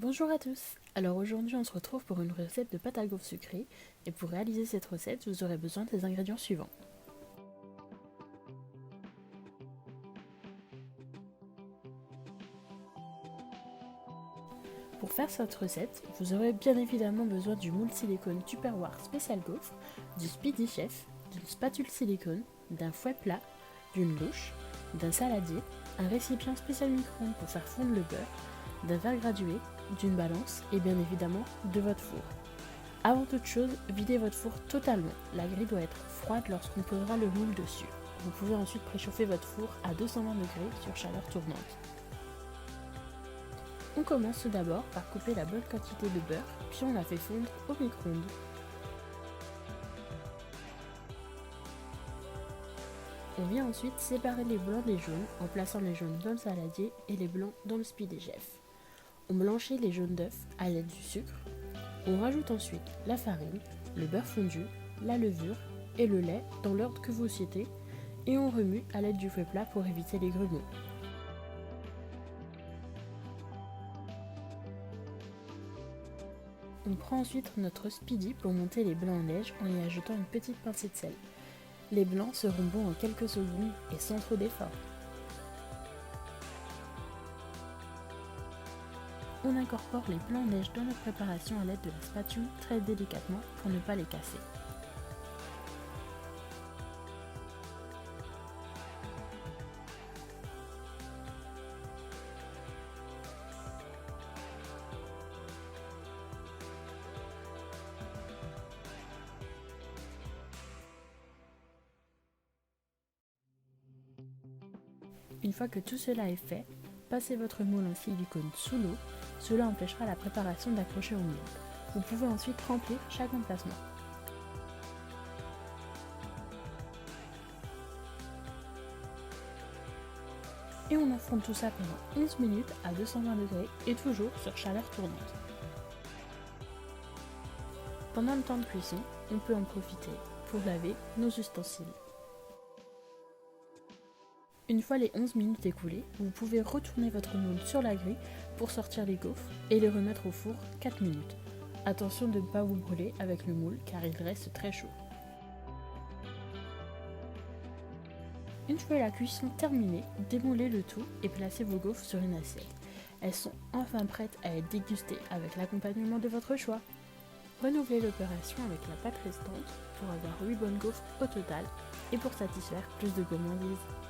Bonjour à tous. Alors aujourd'hui on se retrouve pour une recette de pâte à gaufres sucrée et pour réaliser cette recette vous aurez besoin des ingrédients suivants. Pour faire cette recette, vous aurez bien évidemment besoin du moule silicone Tupperware spécial gaufre, du Speedy Chef, d'une spatule silicone, d'un fouet plat, d'une louche, d'un saladier, un récipient spécial micro-ondes pour faire fondre le beurre, d'un verre gradué, d'une balance et bien évidemment de votre four. Avant toute chose, videz votre four totalement. La grille doit être froide lorsqu'on posera le moule dessus. Vous pouvez ensuite préchauffer votre four à 220 degrés sur chaleur tournante. On commence tout d'abord par couper la bonne quantité de beurre, puis on la fait fondre au micro-ondes. On vient ensuite séparer les blancs des jaunes en plaçant les jaunes dans le saladier et les blancs dans le Speedy Chef. On blanchit les jaunes d'œufs à l'aide du sucre. On rajoute ensuite la farine, le beurre fondu, la levure et le lait dans l'ordre que vous souhaitez et on remue à l'aide du fouet plat pour éviter les grumeaux. On prend ensuite notre speedy pour monter les blancs en neige en y ajoutant une petite pincée de sel. Les blancs seront bons en quelques secondes et sans trop d'effort. On incorpore les blancs en neige dans notre préparation à l'aide de la spatule très délicatement pour ne pas les casser. Une fois que tout cela est fait, passez votre moule en silicone sous l'eau, cela empêchera la préparation d'accrocher au moule. Vous pouvez ensuite remplir chaque emplacement. Et on enfourne tout ça pendant 11 minutes à 220 degrés et toujours sur chaleur tournante. Pendant le temps de cuisson, on peut en profiter pour laver nos ustensiles. Une fois les 11 minutes écoulées, vous pouvez retourner votre moule sur la grille pour sortir les gaufres et les remettre au four 4 minutes. Attention de ne pas vous brûler avec le moule car il reste très chaud. Une fois la cuisson terminée, démoulez le tout et placez vos gaufres sur une assiette. Elles sont enfin prêtes à être dégustées avec l'accompagnement de votre choix. Renouvelez l'opération avec la pâte restante pour avoir 8 bonnes gaufres au total et pour satisfaire plus de gourmandises.